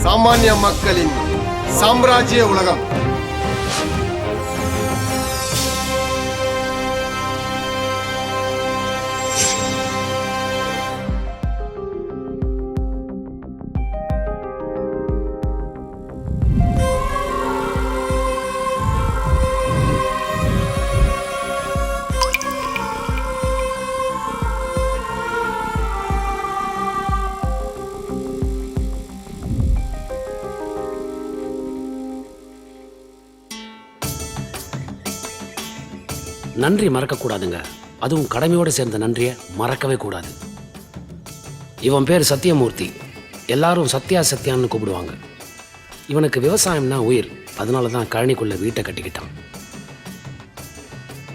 சாமானிய மக்களின் சாம்ராஜ்ய உலகம். நன்றி மறக்கக்கூடாதுங்க. அதுவும் கடமையோடு சேர்ந்த நன்றியை மறக்கவே கூடாது. இவன் பேர் சத்தியமூர்த்தி. எல்லாரும் சத்யா சத்யான்னு கூப்பிடுவாங்க. இவனுக்கு விவசாயம்னா உயிர். அதனால தான் கழனிக்குள்ள வீட்டை கட்டிக்கிட்டான்.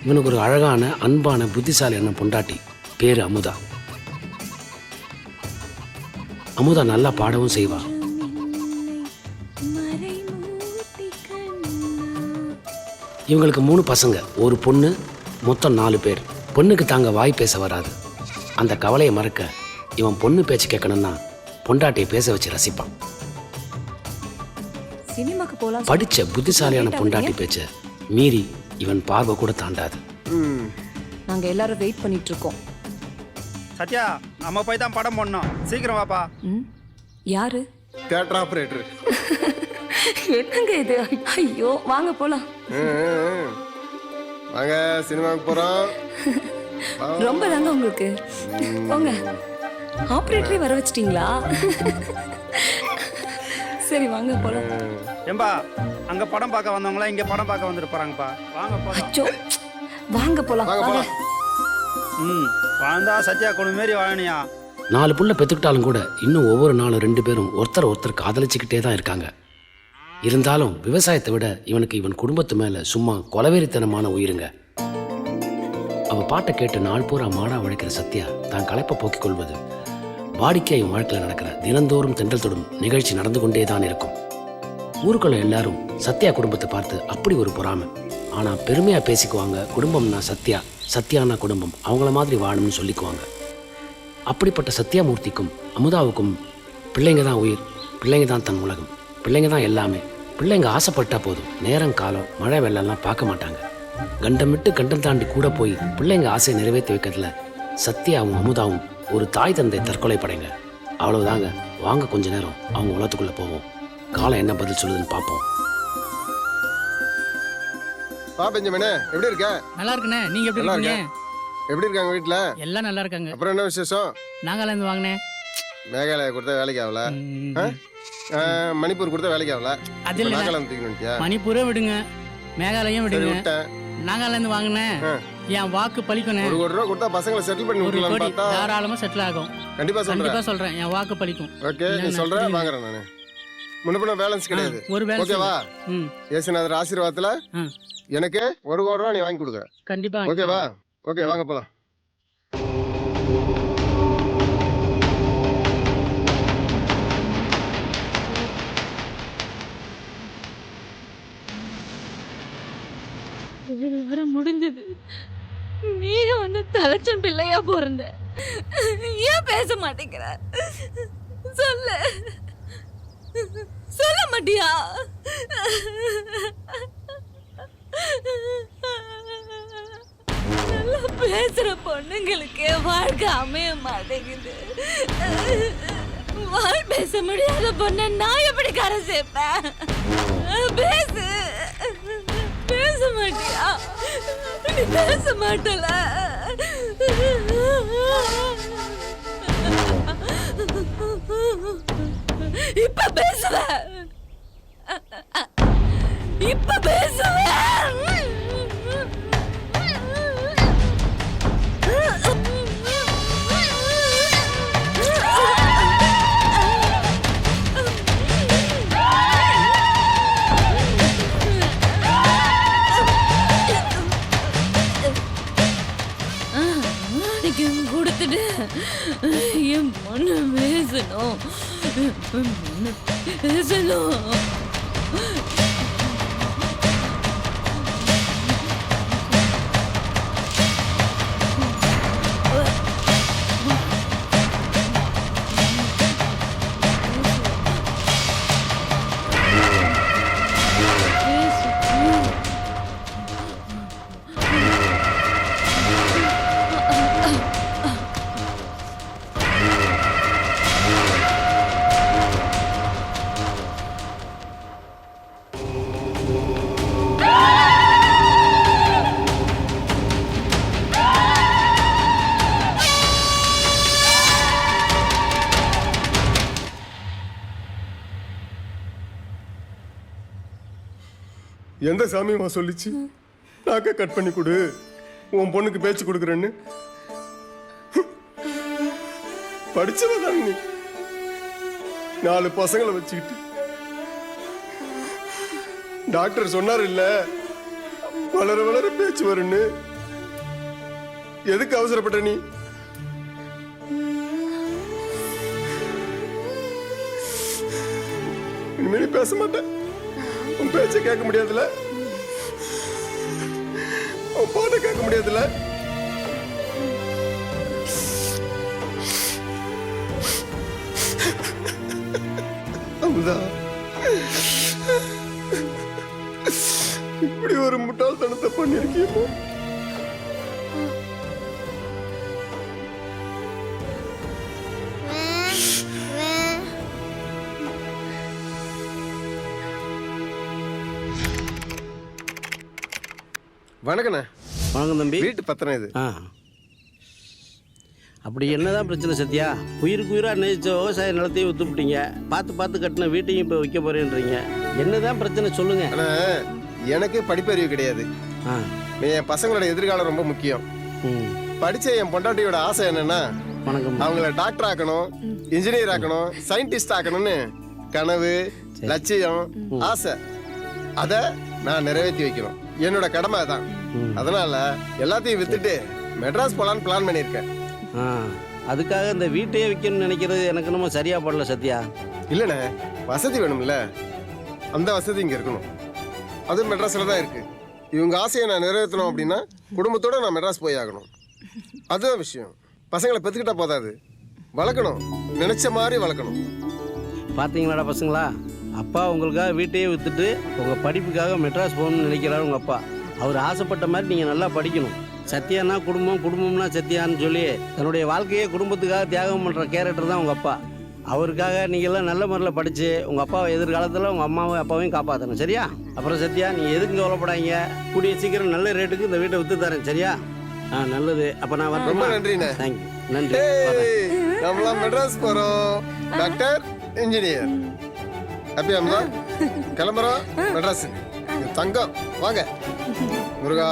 இவனுக்கு ஒரு அழகான அன்பான புத்திசாலியான பொண்டாட்டி. பேர் அமுதா. அமுதா நல்லா பாடவும் செய்வா. இவங்களுக்கு 3 பசங்க, ஒரு பொண்ணு, மொத்தம் 4 பேர். பொண்ணுக்கு தாங்க வாய் பேச வராது. அந்த கவலையை மறக்க இவன் பொண்ணு பேச்சு கேட்கணும்னா பொண்டாட்டியை பேச வச்சு ரசிப்பான். படிச்ச புத்திசாலியான பொண்டாட்டி பேச்ச மீறி இவன் பார்வை கூட தாண்டாது. நாங்க எல்லாரும் வெயிட் பண்ணிட்டு இருக்கோம். சத்யா, நம்ம போய் தான் படம் போடணும். சீக்கிரம் வாப்பா. யாரு? Theatre operator. என்னங்க இது? ஐயோ, வாங்க போலாம். வாங்க, சினிமாவுக்கு போறோம். ரொம்ப தாங்க உங்களுக்கு. போங்க. ஆபரேட்டரே வர வச்சிட்டீங்களா? சரி வாங்க போலாம். ஏம்பா, அங்க படம் பார்க்க வந்தவங்களா இங்க படம் பார்க்க வந்துட்டு போறாங்கப்பா. வாங்க போலாம். அச்சோ, வாங்க போலாம். வாங்க. வாழ்ந்தா சத்யா கொண்டு மாரி வாழனியா. 4 புள்ள பெத்துக்கிட்டாலும் கூட இன்னும் ஒவ்வொரு நாளும் 2 பேரும் ஒருத்தர் காதலிச்சுக்கிட்டே தான் இருக்காங்க. இருந்தாலும் விவசாயத்தை விட இவனுக்கு இவன் குடும்பத்து மேல சும்மா கொலவெறித்தனமான உயிருங்க. அவ பாட்டை கேட்டு நாள் பூரா மாடா உழைக்கிற சத்யா தான் களைப்பை போக்கிக் கொள்வது வாடிக்கையா இவன் வாழ்க்கையில் நடக்கிற தினந்தோறும் தென்றல் தொடும் நிகழ்ச்சி நடந்து கொண்டே தான் இருக்கும். ஊருக்குள்ள எல்லாரும் சத்யா குடும்பத்தை பார்த்து அப்படி ஒரு பொறாமை. ஆனா பெருமையா பேசிக்குவாங்க. குடும்பம்னா சத்யா, சத்யானா குடும்பம், அவங்கள மாதிரி வாழணும்னு சொல்லிக்குவாங்க. அப்படிப்பட்ட சத்யாமூர்த்திக்கும் அமுதாவுக்கும் பிள்ளைங்க தான் உயிர், பிள்ளைங்க தான் தன் உலகம், பிள்ளைங்க தான் எல்லாமே. பிள்ளைங்க ஆசைப்பட்டா போதும். நேரம் காலம் மழை வெள்ளம்லாம் பார்க்க மாட்டாங்க. கண்டம் விட்டு கண்டம் தாண்டி கூட போய் பிள்ளைங்க ஆசையை நிறைவேற்றி வைக்கிறதுல சத்யாவும் அமுதாவும் ஒரு தாய் தந்தை தற்கொலை படைங்க. அவ்வளவுதாங்க. வாங்க கொஞ்ச நேரம் அவங்க உலகத்துக்குள்ள போவோம். காலம் என்ன பதில் சொல்லுதுன்னு பார்ப்போம். பெஞ்சமினே, எப்படி இருக்க? நல்லா இருக்குண்ணே. நீங்க எப்படி இருக்கீங்க? எப்படி இருக்காங்க வீட்டுல? எல்லாம் நல்லா இருக்காங்க. அப்புறம் என்ன விசேஷம்? நாகால இருந்து வாங்கினேன். மேகாலயா கொடுத்தா வேலைக்கு ஆகல, மணிப்பூர் கொடுத்தா வேலைக்கு ஆகல. அது இல்ல, நாகாலாந்து தூக்கிட்டியா? மணிப்பூரே விடுங்க, மேகாலயம் விடுங்க. நாகால இருந்து வாங்கினேன். என் வாக்கு பலிக்கணும். 1 கோடி ரூபா கொடுத்தா பசங்களை செட்டில் பண்ணி விடலாம்னு பார்த்தா தாராளமா செட்டில் ஆகும். கண்டிப்பா சொல்றேன். என் வாக்கு பலிக்கும். ஓகே, நீ சொல்ற வாங்குறேன் நானு. முன்னபின்ன பேலன்ஸ் கிடையாது. ஒரு பேலன்ஸ். ஓகேவா? ஏசுநாதர் ஆசீர்வாதத்துல எனக்கு 1 கோடி ரூபா நீ வாங்கி கொடுக்குற. கண்டிப்பா. ஓகேவா? ஓகே, வாங்க போலாம். வர முடிஞ்சது. நீங்க வந்து தலைச்சன் பிள்ளையா பிறந்த. ஏன் பேச மாட்டேங்கிற? சொல்ல மாட்டியா? நல்லா பேசுற பொண்ணுங்களுக்கு வாழ்க்கை அமைய மாட்டேங்குது. வாய் பேச முடியாத பொண்ண நான் எப்படி கரை சேர்ப்பேன்? பேசு. பேச மாட்டியா? நீ பேச மாட்டல. இப்ப பேசுவ. இப்ப பேசுவ. கொடுத்துட்டு என் பொண்ணு பேசணும். பேசணும். எந்த சாமியமா சொல்லிச்சு நாக்க கட் பண்ணி கொடு, உன் பொண்ணுக்கு பேச்சு கொடுக்குறேன்னு? படிச்சவ தான் நீ. 4 பசங்களை வச்சுக்கிட்டு டாக்டர் சொன்னார் இல்ல, வளர வளர பேச்சு வருன்னு. எதுக்கு அவசரப்பட்ட நீ? இனிமேல் பேச மாட்டேன். உன் பேச்சை கேட்க முடியாதுல, உன் பாட்டை கேட்க முடியாதுல. அமுதா, இப்படி ஒரு முட்டாள்தனத்தை பண்ணிருக்கீமோ? வணக்கண்ணே. வணக்கம் தம்பி. வீட்டு பத்திரம் இது. அப்படி என்னதான் பிரச்சனை சத்யா? உயிருக்கு உயிராக நேசிச்ச விவசாய நிலத்தையும் வித்துப்பிட்டீங்க, பார்த்து பார்த்து கட்டின வீட்டையும் இப்போ விற்க போறேன்றீங்க. என்னதான் பிரச்சனை சொல்லுங்க. ஆனா எனக்கு படிப்பறிவு கிடையாது. என் பசங்களோட எதிர்காலம் ரொம்ப முக்கியம். படிச்ச என் பொண்டாட்டியோட ஆசை என்னன்னா, வணக்கம், அவங்கள டாக்டர் ஆக்கணும், இன்ஜினியர் ஆக்கணும், சயின்டிஸ்ட் ஆக்கணும்னு கனவு, லட்சியம், ஆசை. அத நான் நிறைவேற்றி வைக்கணும். என்னோட கடமை அதான். அதனால எல்லாத்தையும் வித்துட்டு மெட்ராஸ் போலான்னு பிளான் பண்ணியிருக்கேன். அதுக்காக இந்த வீட்டையே விற்கணும்னு நினைக்கிறது எனக்கு நம்ம சரியா படல சத்யா. இல்லைண்ணே, வசதி வேணும்ல, அந்த வசதி இங்கே இருக்கணும். அது மெட்ராஸில் தான் இருக்கு. இவங்க ஆசையை நான் நிறைவேற்றணும் அப்படின்னா குடும்பத்தோடு நான் மெட்ராஸ் போய் ஆகணும். அதுதான் விஷயம். பசங்களை பெற்றுக்கிட்டா போதாது, வளர்க்கணும், நினைச்ச மாதிரி வளர்க்கணும். பார்த்தீங்களாடா பசங்களா, அப்பா உங்களுக்காக வீட்டையே விற்றுட்டு உங்கள் படிப்புக்காக மெட்ராஸ் போகணும்னு நினைக்கிறாரு உங்கள் அப்பா. அவர் ஆசைப்பட்ட மாதிரி நீங்கள் நல்லா படிக்கணும். சத்யானா குடும்பம், குடும்பம்னா சத்யான்னு சொல்லி தன்னுடைய வாழ்க்கையே குடும்பத்துக்காக தியாகம் பண்ணுற கேரக்டர் தான் உங்கள் அப்பா. அவருக்காக நீங்கள்லாம் நல்ல முறையில் படித்து உங்கள் அப்பாவை எதிர்காலத்தில் உங்கள் அம்மாவும் அப்பாவையும் காப்பாற்றணும், சரியா? அப்புறம் சத்யா, நீங்கள் எதுக்கும் கவலைப்படாதீங்க. கூடிய சீக்கிரம் நல்ல ரேட்டுக்கு இந்த வீட்டை விற்று தரேன், சரியா? நல்லது. அப்போ நான் வரேன். ரொம்ப நன்றிண்ணே. தேங்க்யூ. நன்றி. நம்மளாம் மெட்ராஸ் போகிறோம், டாக்டர், இன்ஜினியர். ஹாப்பி அம்மா, கிளம்புறோம் மெட்ராஸ். தங்கம் வாங்க. முருகா,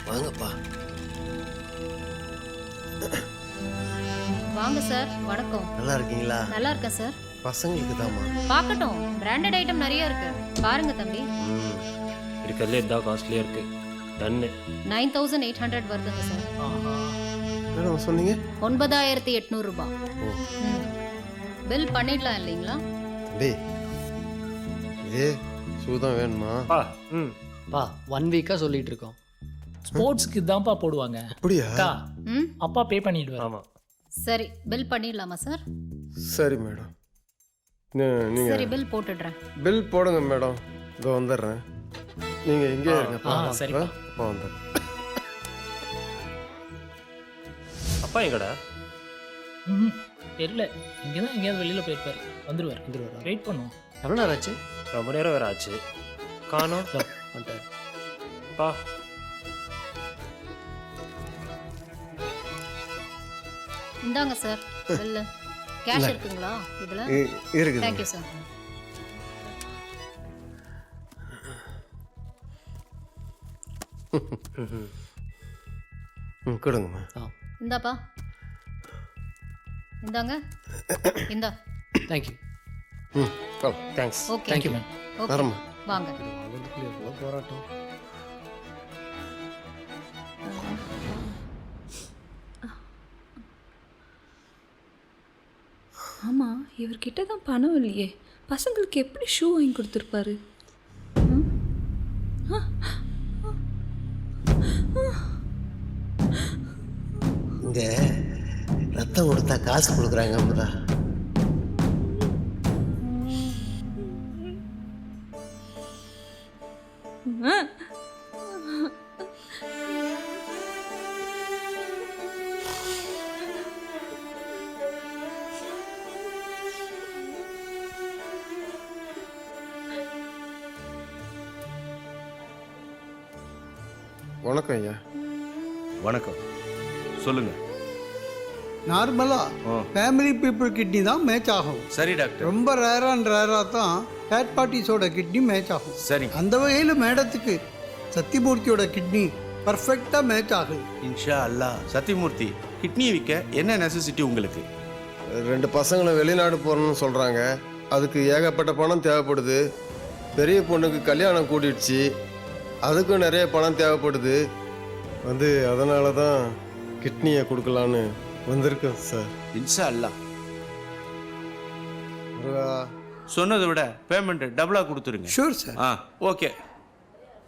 வாங்கப்பா. வாங்க சார். வணக்கம். நல்லா இருக்கீங்களா? நல்லா இருக்கேன் சார். பசங்களுக்கு தாம்மா. பார்க்கட்டும், பிராண்டட் ஐட்டம் நிறைய இருக்கு. பாருங்க தம்பி. இருக்கிறதுல இதான் காஸ்ட்லியா இருக்கு. டன்னு 9800 வருதுங்க சார். என்ன சொன்னீங்க? 9800 ரூபாய். பில் பண்ணிடலாம் இல்லைங்களா? டேய், ஏ சூதான் வேணுமா? பா 1 வீக்கா சொல்லிட்டு இருக்கோம். ஸ்போர்ட்ஸ்க்கு தான்ப்பா போடுவாங்க. அப்படியா? அப்பா பே பண்ணிடுவார். ஆமா. சரி, பில் பண்ணிடலாமா சார்? சரி மேடம். நீங்க சரி, பில் போட்டுடுறேன். பில் போடுங்க மேடம். இதோ வந்துடுறேன். நீங்க இங்கே இருங்க. சரி வந்துடுறேன். அப்பா எங்கடா? தெரியல, இங்கதான் எங்கேயாவது வெளியில போயிருப்பாரு. வந்துருவார். வெயிட் பண்ணுவோம். எவ்வளோ நேரம் ஆச்சு? ரொம்ப நேரம் வேற ஆச்சு. காணோம். பா இந்தாங்க சார் பில். கேஷ் இருக்குங்களா இதுல? இருக்கு. Thank you sir. கொடுங்கம்மா. இந்தாப்பா. இந்தாங்க. இந்தா. Thank you. Thanks. Okay. Thank you ma'am. Okay, வாங்க. போராட்டம். ஆமா, இவர்கிட்ட தான் பணம் இல்லையே. பசங்களுக்கு எப்படி ஷூ வாங்கி கொடுத்துருப்பாரு? இங்க ரத்தம் கொடுத்தா காசு கொடுக்குறாங்க அமுதா. வணக்கம் ஐயா. வணக்கம். சொல்லுங்க. நார்மலாக ஃபேமிலி பீப்புள் கிட்னி தான் மேட்ச் ஆகும். சரி டாக்டர். ரொம்ப ரேராக தான் தேர்ட் பார்ட்டிஸோட கிட்னி மேட்ச் ஆகும். சரி. அந்த வகையில் மேடத்துக்கு சத்தியமூர்த்தியோட கிட்னி பர்ஃபெக்டாக மேட்ச் ஆகுது. இன்ஷா அல்லாஹ். சத்தியமூர்த்தி, கிட்னி விற்க என்ன நெசசிட்டி உங்களுக்கு? 2 பசங்களும் வெளிநாடு போகணும்னு சொல்கிறாங்க. அதுக்கு ஏகப்பட்ட பணம் தேவைப்படுது. பெரிய பொண்ணுக்கு கல்யாணம் கூட்டிடுச்சு, அதுக்கும் நிறைய பணம் தேவைப்படுது. அதனால தான் கிட்னியை கொடுக்கலான்னு வந்திருக்கேன் சார். இன்ஷா அல்லாஹ். முருகா, சொன்னதை விட பேமெண்ட் டபுளாக கொடுத்துருங்க. Sure sir. ஓகே.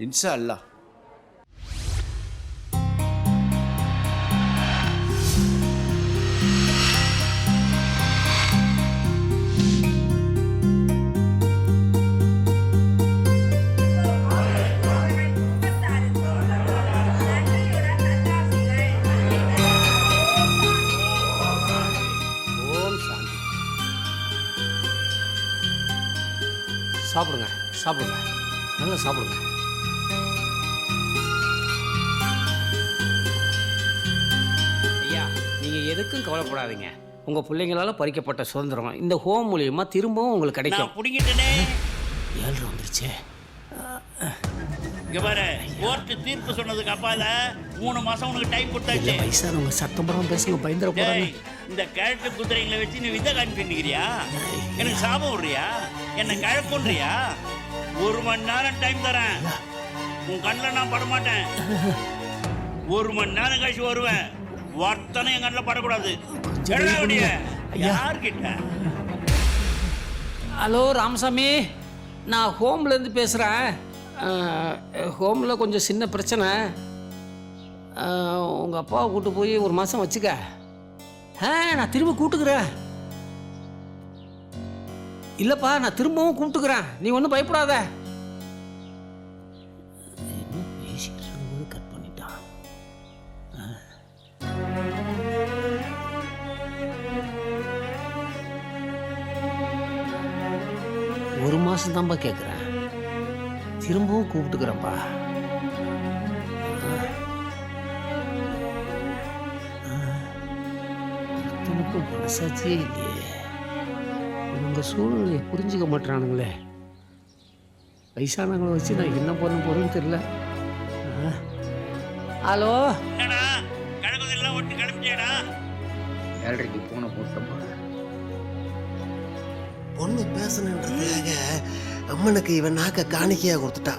இன்ஷா அல்லாஹ். சாப்பிடுங்க, சாப்பிடுங்க, நல்லா சாப்பிடுங்க. ஐயா, நீங்கள் எதுக்கும் கவலைப்படாதீங்க. உங்கள் பிள்ளைங்களால பறிக்கப்பட்ட சுதந்திரம் இந்த ஹோம் மூலியமா திரும்பவும் உங்களுக்கு கிடைக்கும். பிடிங்கிட்டனே. 7 வந்துருச்சு. இங்க பாரு, கோர்ட்டு தீர்ப்பு சொன்னதுக்கு அப்பால 3 மாசம் உனக்கு டைம் கொடுத்தாச்சு. வயசானவங்க சத்தம் போடாம பேசுங்க, பயந்துட போறாங்க. இந்த கிழட்டு குதிரைங்களை வச்சு நீ விதை காண்பிக்கிறியா? எனக்கு சாபம் விடுறியா? என்ன கிழக்குன்றியா? 1 மணி நேரம் டைம் தரேன். உன் கண்ணில் நான் படமாட்டேன். 1 மணி நேரம் கழிச்சு வருவேன். வர்த்தனை என் கண்ணில் படக்கூடாது. யார்கிட்ட? ஹலோ ராமசாமி, நான் ஹோம்லேருந்து பேசுகிறேன். ஹோமில் கொஞ்சம் சின்ன பிரச்சனை. உங்கள் அப்பாவை கூட்டு போய் 1 மாதம் வச்சுக்க. நான் திரும்ப கூப்பிட்டுக்கிறேன். இல்லைப்பா, நான் திரும்பவும் கூப்பிட்டுக்கிறேன். நீ ஒன்றும் பயப்படாத. என்ன பேசிட்டு இருக்கும்போது கட் பண்ணிட்டான். ஒரு மாதம் தான்ப்பா கேட்குறேன். திரும்பவும் கூப்பிட்டுக்கிறேன்ப்பா. ஒருத்தனுக்கும் மனசாட்சியே இல்லையே. உங்கள் சூழ்நிலையை புரிஞ்சுக்க மாட்டானுங்களே. வயசானவங்களை வச்சு நான் என்ன பண்ண போறேன்னு தெரியல. ஹலோ, கழகதெல்லாம் ஒட்டு கிளம்பிட்டேடா. 7:30 போன போட்டோமா? பொண்ணு பேசணுன்றதுக்காக அம்மனுக்கு இவன் நாக்க காணிக்கையா கொடுத்துட்டா.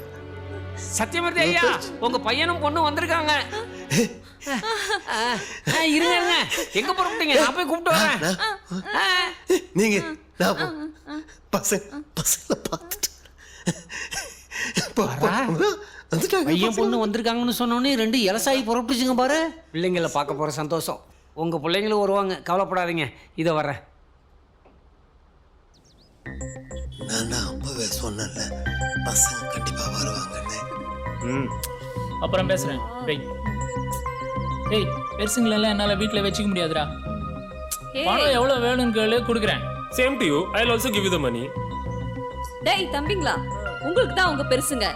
சத்தியமூர்த்தி ஐயா, உங்க பையனும் பொண்ணும் வந்திருக்காங்க. இருங்க இருங்க, எங்க புறப்பட்டீங்க? நான் போய் கூப்பிட்டு வரேன். நீங்க பசங்களை பார்த்துட்டு பையன் பொண்ணு வந்திருக்காங்கன்னு சொன்னோன்னே 2 இலசாயி புறப்பட்டுச்சுங்க பாரு. பிள்ளைங்களை பார்க்க போற சந்தோஷம். உங்க பிள்ளைங்களும் வருவாங்க, கவலைப்படாதீங்க. இதை வர்றேன். நான் தான் அப்பவே சொன்னேன்ல, பசங்க கண்டிப்பா வருவாங்கன்னு. அப்புறம் பேசுறேன். டேய், பெருசுங்களெல்லாம் என்னால் வீட்டில் வச்சுக்க முடியாதுடா. பணம் எவ்வளோ வேணும்னு கேளு, கொடுக்குறேன். Same to you. I will also give you the money. டேய் தம்பிங்களா, உங்களுக்கு தான் அவங்க பெருசுங்க,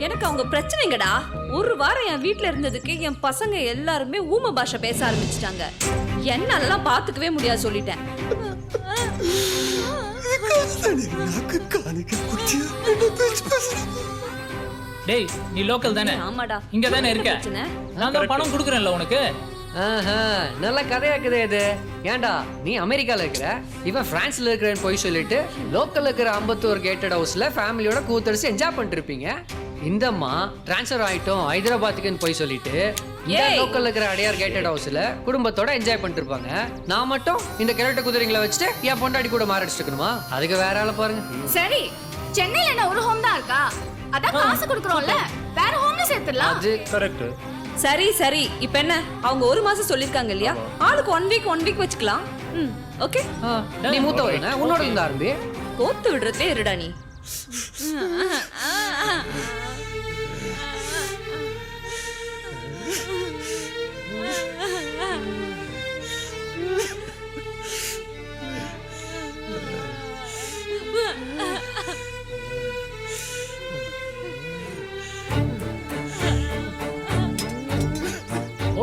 எனக்கு அவங்க பிரச்சனைங்கடா. 1 வாரம் என் வீட்டில் இருந்ததுக்கு என் பசங்க எல்லாருமே ஊம பாஷை பேச ஆரம்பிச்சிட்டாங்க. என்னாலலாம் பார்த்துக்கவே முடியாது சொல்லிட்டேன். டேய், நீ லோக்கல் தானே? ஆமாடா, இங்க தானே இருக்க. நான் தான் பணம் கொடுக்குறேன்ல உனக்கு. நல்ல கதையாக்குதே இது. ஏன்டா நீ அமெரிக்கால இருக்கிற, இவன் பிரான்ஸ்ல இருக்கிறேன்னு போய் சொல்லிட்டு லோக்கல்ல இருக்கிற 51 கேட்டட் ஹவுஸ்ல ஃபேமிலியோட கூத்தடிச்சு என்ஜாய் பண்ணிட்டு இருப்பீங்க. இந்தம்மா டிரான்ஸ்ஃபர் ஆயிட்டோம் ஹைதராபாத்துக்குன்னு போய் சொல்லிட்டு இந்த லோக்கல்ல இருக்கிற அடையார் கேட்டட் ஹவுஸ்ல குடும்பத்தோட என்ஜாய் பண்ணிட்டு இருப்பாங்க. நான் மட்டும் இந்த கிழட்டு குதிரைங்களை வச்சுட்டு என் பொண்டாடி கூட மாரடிச்சுட்டு இருக்கணுமா? அதுக்கு வேற ஆள பாருங்க. சரி, சென்னையில என்ன ஒரு ஹோம் தான் இருக்கா? அதான் காசு கொடுக்குறோம்ல, வேற ஹோம்ல சேர்த்துடலாம். அது கரெக்ட். சரி சரி, இப்போ என்ன, அவங்க 1 மாசம் சொல்லிருக்காங்க இல்லையா, ஆளுக்கு 1 வீக் வச்சுக்கலாம். ஓகே. நீ மூத்த வரீங்க, உன்னோட இருந்து ஆரம்பி. கோத்து விடுறதே இருடா நீ.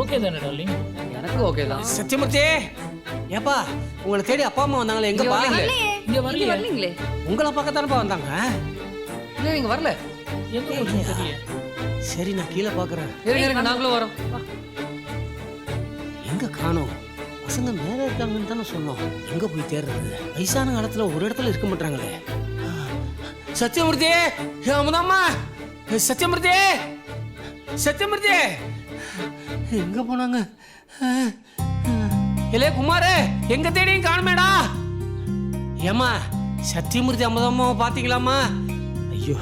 ஓகே தானே டார்லிங்? எனக்கு ஓகே தான். சத்தியமூர்த்தி, ஏப்பா உங்களை தேடி அப்பா அம்மா வந்தாங்களே எங்கப்பா? இங்க இங்க வரலையே. வரலீங்களே. உங்களை பார்க்கத்தானப்பா வந்தாங்க. இல்லை நீங்கள் வரல. எங்க போச்சுன்னு தெரியல. சரி நான் கீழே பார்க்குறேன். இருங்க நாங்களும் வரோம். எங்க காணோம்? பசங்க மேலே இருக்காங்கன்னு தானே சொன்னோம். எங்க போய் தேடுறது? வயசான காலத்துல ஒரு இடத்துல இருக்க மாட்டாங்களே. சத்தியமூர்த்தி, அமுதாம்மா, சத்தியமூர்த்தி, சத்தியமூர்த்தி எங்க போனாங்க? இல்லே குமாரே, எங்க தேடியும் காணுமேடா. ஏம்மா சத்தியமூர்த்தி அமுதாம்மாவை பாத்தீங்களாம்மா? ஐயோ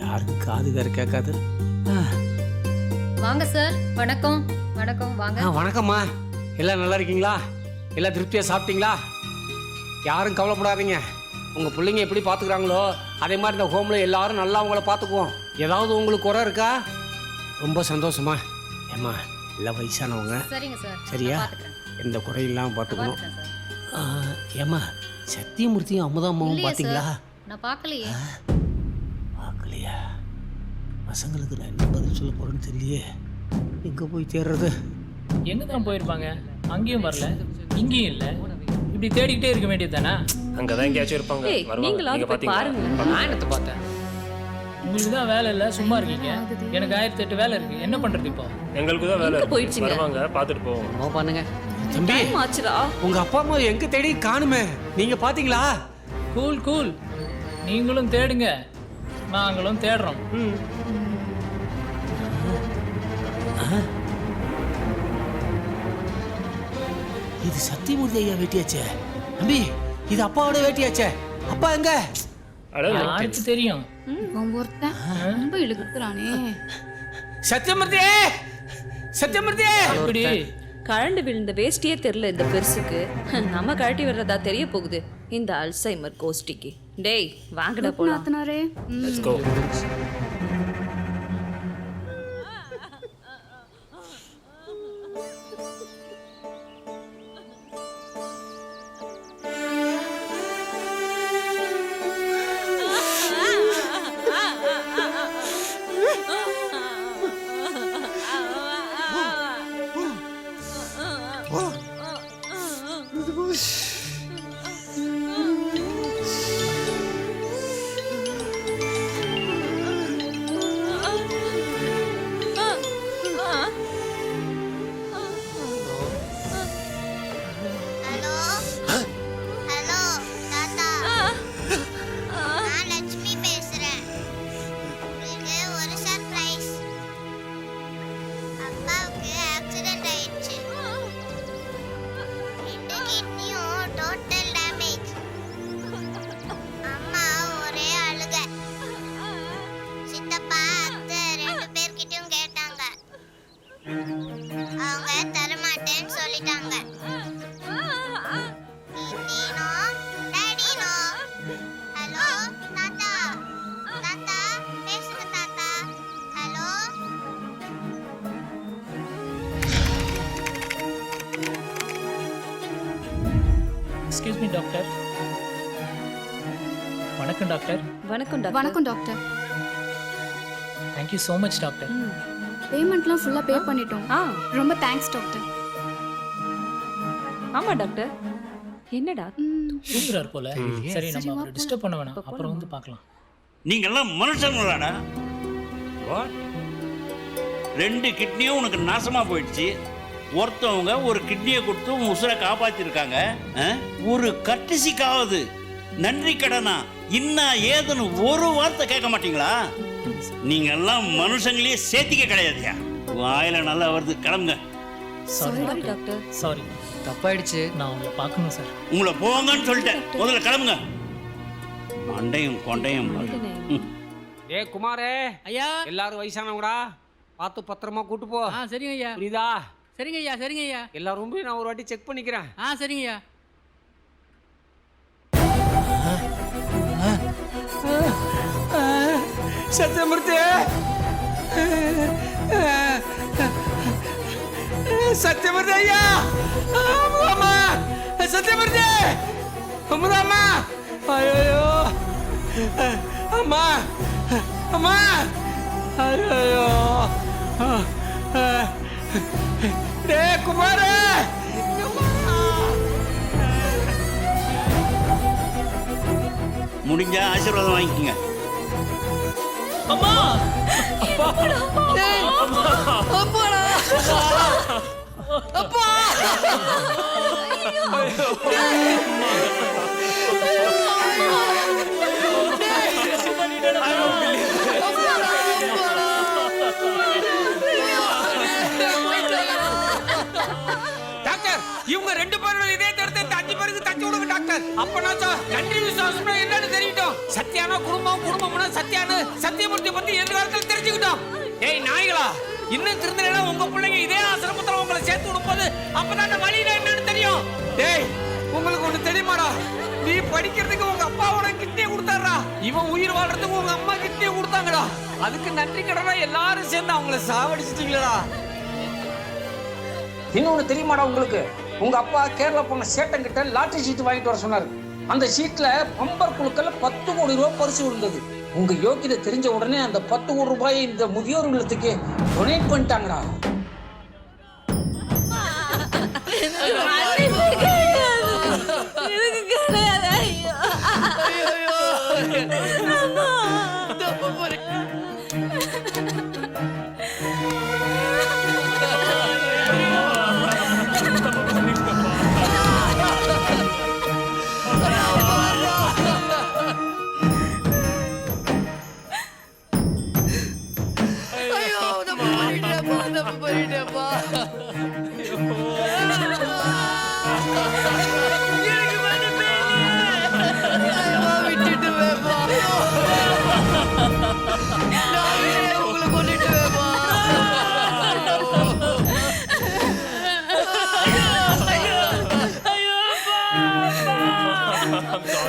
யாருக்கு காது வேற கேட்காது. வாங்க சார். வணக்கம். வணக்கம் வாங்க. வணக்கம்மா. எல்லாம் நல்லா இருக்கீங்களா? எல்லாம் திருப்தியாக சாப்பிட்டீங்களா? யாரும் கவலைப்படாதீங்க. உங்கள் பிள்ளைங்க எப்படி பார்த்துக்குறாங்களோ அதே மாதிரி இந்த ஹோமில் எல்லாரும் நல்லா அவங்கள பார்த்துக்குவோம். ஏதாவது உங்களுக்கு குறை இருக்கா? ரொம்ப சந்தோஷமா. ஏம்மா எல்லாம் வயசானவங்க. சரிங்க சார். சரியா? பார்த்துக்கிறேன். எந்த குறையும் இல்லாமல் பார்த்துக்கணும். பார்த்துக்கிறேன் சார். ஏம்மா சத்தியமூர்த்தியும் அமுதாம்மாவும் இல்லையே பார்த்தீங்களா? சார். நான் பார்க்கலையே. பார்க்கலையா? பசங்களுக்கு நான் என்ன பதில் சொல்ல போகிறேன்னு தெரியலையே. எங்கே போய் தேடுறது? எங்க தான் போயிருப்பாங்க? அங்கேயும் வரல, இங்கேயும் இல்ல. இப்படி தேடிக்கிட்டே இருக்க வேண்டியது தானே? அங்கதான் எங்கேயாச்சும் இருப்பாங்க. ஏய், வருவாங்க. நீங்களாவது நீங்க போய் பாத்தீங்களா? பாருங்க. நான் என்னத்தை பார்த்தேன்? உங்களுக்கு தான் வேலை இல்லை, சும்மா இருக்கீங்க. எனக்கு 1008 வேலை இருக்கு. என்ன பண்றது இப்போ? எங்களுக்கு தான் வேலை எங்க இருக்கு. போயிடுச்சுங்க? வருவாங்க, பார்த்துட்டு போவோம். நோ பண்ணுங்க. தம்பி டைம் ஆச்சுடா. உங்க அப்பா அம்மா எங்க தேடி காணுமே. நீங்க பாத்தீங்களா? Cool cool. நீங்களும் தேடுங்க, நாங்களும் தேடுறோம். இது சத்தியமூர்த்தி ஐயா வேட்டியாச்சே. தம்பி இது அப்பாவோட வேட்டியாச்சே. அப்பா எங்க? அட, யாருக்கு தெரியும்? ஒருத்தன் ரொம்ப இழுக்குறானே. சத்தியமூர்த்தி, சத்தியமூர்த்தி. எப்படி? கழண்டு விழுந்த வேஷ்டியே தெரியல இந்த பெருசுக்கு. நம்ம கழட்டி வர்றதா தெரிய போகுது இந்த அல்சைமர் கோஷ்டிக்கு. டேய் வாங்கடா போலாம். நாத்தனாரே. let's go. ஹலோ ஹலோ தாத்தா, நான் லட்சுமி பேசுறேன். உங்களுக்கு ஒரு சர்ப்ரைஸ். அப்பாவுக்கு ஆக்சிடென்ட் ஆயிடுச்சு. 2 கிட்னியும் டோட்டல் டேமேஜ். அம்மா ஒரே அழுக. சித்தப்பா அத்தை 2 பேர்கிட்டயும் கேட்டாங்க. அவங்க தரமாட்டேன்னு சொல்லிட்டாங்க. நீனோ டாடினோ. ஹலோ தாத்தா, தாத்தா பேசுங்க தாத்தா. Hello excuse me doctor. வணக்கம் டாக்டர். வணக்கம் டாக்டர். வணக்கம் டாக்டர். Thank you so much doctor. பேமெண்ட்லாம் ஃபுல்லா பே பண்ணிட்டோம். ஆ ரொம்ப தேங்க்ஸ் டாக்டர். ஆமா டாக்டர். என்னடா தூங்குறாரு போல. சரி நம்ம அவரை டிஸ்டர்ப் பண்ண வேணாம், அப்புறம் வந்து பார்க்கலாம். நீங்கெல்லாம் மனுஷங்களாடா? What? 2 கிட்னியும் உனக்கு நாசமா போயிடுச்சு. ஒருத்தவங்க ஒரு கிட்னியை கொடுத்து உன் உசுரை காப்பாத்திருக்காங்க. ஒரு கட்டிசிக்காவது நன்றி கடனா இன்னா ஏதுன்னு ஒரு வார்த்தை கேட்க மாட்டீங்களா? நீங்க எல்லாம் மனுஷங்களே சேர்த்திக்க கிடையாதுயா. வாயில நல்லா வருது. கிளம்புங்க. Sorry sorry doctor. சாரி, தப்பாயிடுச்சு. நான் உங்களை பார்க்கணும் சார். உங்களை போங்கன்னு சொல்லிட்டேன். முதல்ல கிளம்புங்க. மண்டையும் கொண்டையும் ஏ குமாரே ஐயா, எல்லாரும் வயசானவங்கடா. பார்த்து பத்திரமா கூட்டு போ. சரிங்க ஐயா. புரியுதா? சரிங்க ஐயா. சரிங்க ஐயா. எல்லா ரூமையும் நான் ஒரு வாட்டி செக் பண்ணிக்கிறேன். சரிங்க ஐயா. சத்தியமூர்த்தி, சத்தியமூர்த்தி ஐயா, அம்மா, சத்தியமூர்த்தி, அம்மா, ஐயோ, அம்மா, அம்மா, ஐயோ, டே குமாரே, முடிஞ்சா ஆசீர்வாதம் வாங்கிக்கோங்க. அம்மா டாக்டர் இவங்க 2 பேரோட இதே தடுத்து 5 பேருக்கு தச்சு விடுங்க டாக்டர். அப்பனா நன்றி விசுவாசம்னா என்னன்னு தெரியட்டும். சத்யானா குடும்பம்னா சத்யானு சத்தியமூர்த்தி பத்தி எதிர்காலத்தில் தெரிஞ்சுக்கிட்டோம். ஏய் நாய்களா, இன்னும் திருந்தலைன்னா உங்க பிள்ளைங்க இதே ஆசிரமத்துல உங்களை சேர்த்து விடும்போது அப்பதான் அந்த வழியில என்னன்னு தெரியும். டேய் உங்களுக்கு ஒண்ணு தெரியுமாடா, நீ படிக்கிறதுக்கு உங்க அப்பாவோட கிட்னியை கொடுத்தாரா, இவன் உயிர் வாழ்றதுக்கு உங்க அம்மா கிட்னியை கொடுத்தாங்கடா. அதுக்கு நன்றி கடனா எல்லாரும் சேர்ந்து அவங்கள சாவடிச்சிட்டீங்களா. இன்னொன்னு தெரியுமாடா உங்களுக்கு, உங்க அப்பா கேரளா போன சேட்டங்கிட்ட லாட்டரி சீட் வாங்கிட்டு வர சொன்னாரு. அந்த சீட்ல பம்பர் குழுக்கள்ல 10 கோடி ரூபாய் பரிசு விழுந்தது. உங்க யோக்கியதை தெரிஞ்ச உடனே அந்த 10 கோடி ரூபாயை இந்த முதியோர் இல்லத்துக்கு டொனேட் பண்ணிட்டாங்கடா.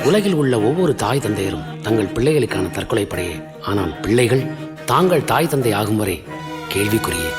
உலகில் உள்ள ஒவ்வொரு தாய் தந்தையரும் தங்கள் பிள்ளைகளுக்கான தற்கொலை படையே. ஆனால் பிள்ளைகள் தாங்கள் தாய் தந்தை ஆகும் வரை கேள்விக்குறியே.